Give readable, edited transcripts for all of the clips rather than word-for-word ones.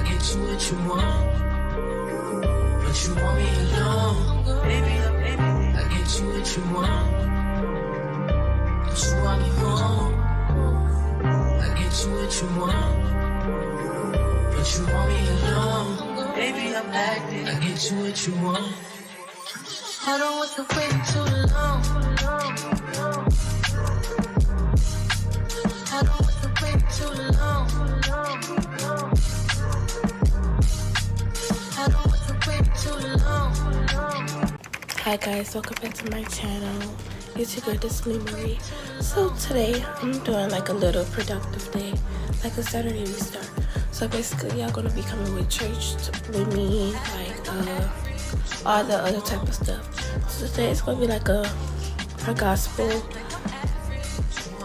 get you what you want, but you want me alone. Baby, I get you what you want, but you want me home. I get you what you want, but you want me alone. Baby, I'm acting. I get you what you want. I don't want to wait too long. I don't want to wait too long. I don't want to wait too long. Hi guys, welcome back to my channel. It's your girl, this is me, Marie. So today I'm doing like a little productive day, like a Saturday restart. So basically y'all gonna be coming with church with me, like all the other type of stuff. So today it's gonna be like a gospel,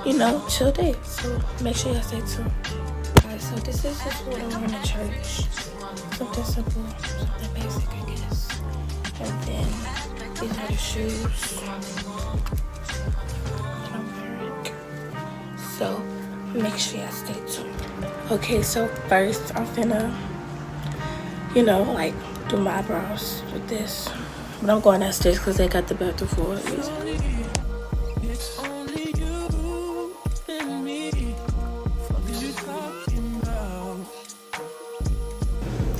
you know, chill day. So make sure y'all stay tuned. Alright, so this is just what I'm wearing to church. Something simple, something basic, I guess. And then these are the shoes that I'm wearing. So make sure y'all stay tuned. Okay, so first I'm finna, you know, like do my eyebrows with this. But I'm going downstairs because they got the bathroom for a reason. It's only you and me. What are you talking about?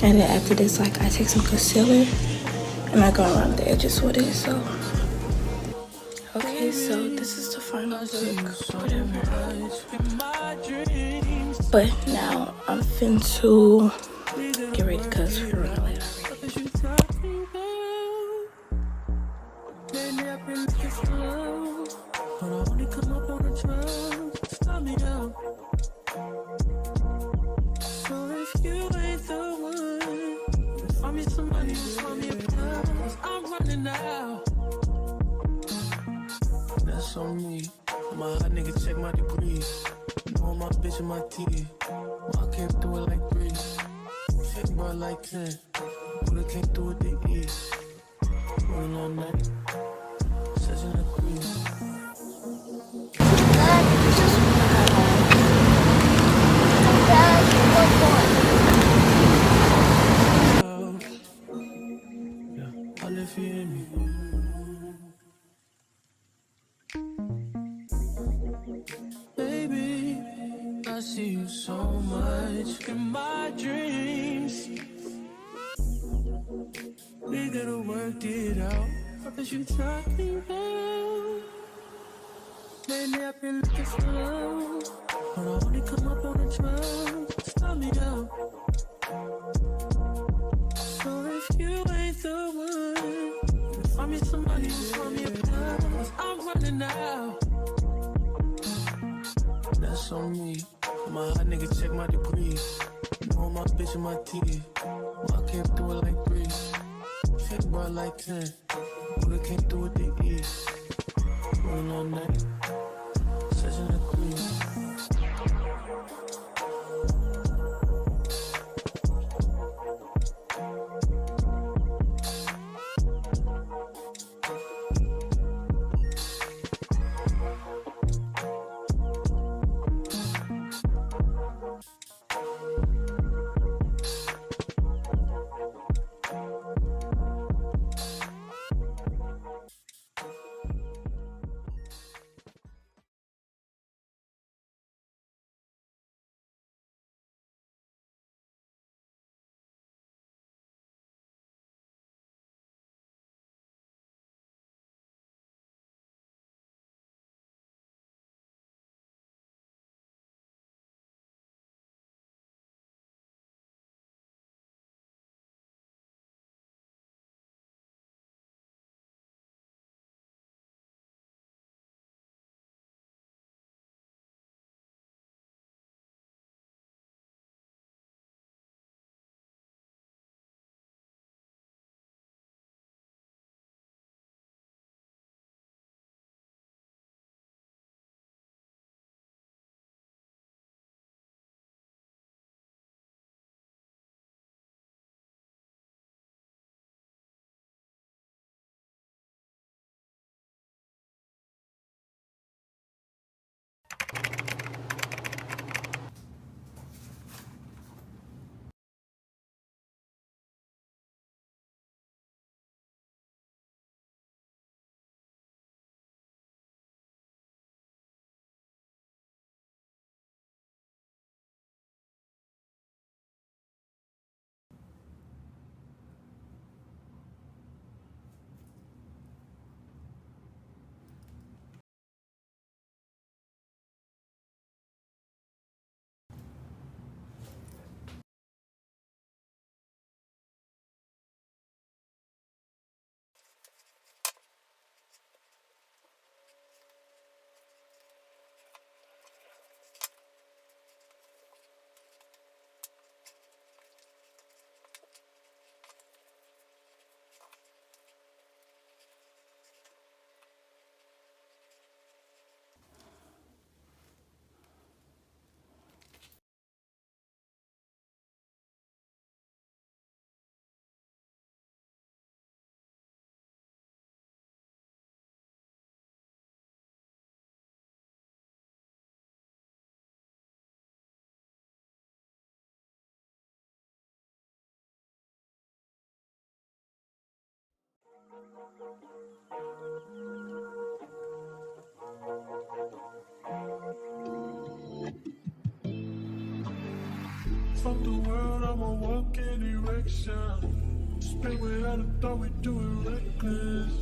And then after this, like, I take some concealer and I go around the edges with it. So okay, so this is the final look, whatever. But now I'm finna get ready because we're running late already. That's on me. I'm a hot nigga, check my degrees. Know my bitch and my teeth. I came through it like 3. Shit brought like 10. But I came through it the east. Rolling all night. Session at 3. Yeah, I'll live you in me. Baby, I see you so much in my dreams. We gotta work it out. What is you talking about? Lately I've been looking for love, but I only come up on a drum. Stop me out. So if you ain't the one, find me somebody, find me a plan, 'cause I'm running out. That's on me. I'm a hot nigga, check my degrees. Know my bitch and my teeth. I came through it like 3. Shit brought like 10. But I came through it the east. Rolling all night. Session at 3. Fuck the world, I'ma walk in erection. Spit without a thought, we do it reckless.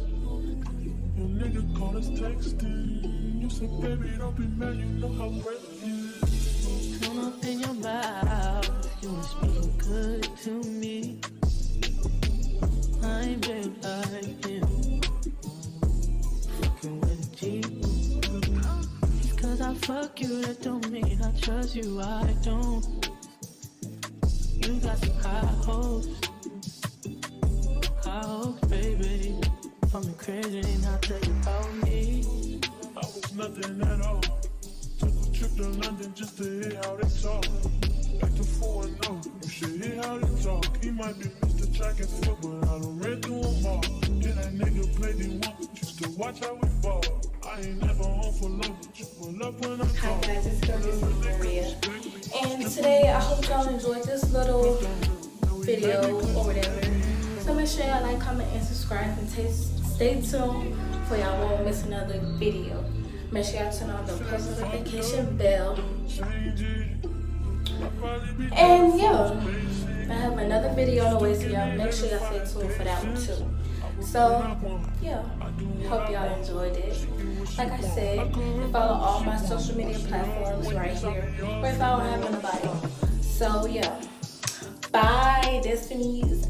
Your nigga call us texting. You said, baby, don't be mad, you know how reckless. Turn up in your mouth, you was speaking good to me. I'm just like you, fucking with a G. Just cause I fuck you, that don't mean I trust you, I don't. You got some high hopes, baby. I'm crazy and I'll tell you about me. I was nothing at all. Took a trip to London just to hear how they talk. Back to 4-0, you should hear how they talk. He might be Mr. Track and Field, but I done ran through them all. Yeah, that nigga played the one, used to watch how we ball. I ain't never home for love, but you pull up when I call. Hi guys, it's girl Maria, and today I hope y'all enjoyed this little video or whatever. So make sure y'all like, comment, and subscribe, and stay tuned for y'all won't miss another video. Make sure y'all turn on the post notification bell. And yeah, I have another video on the way, so y'all make sure y'all stay tuned for that one too. So yeah, hope y'all enjoyed it. Like I said, follow all my social media platforms right here, or if I don't have anybody. So yeah, bye, Destinies.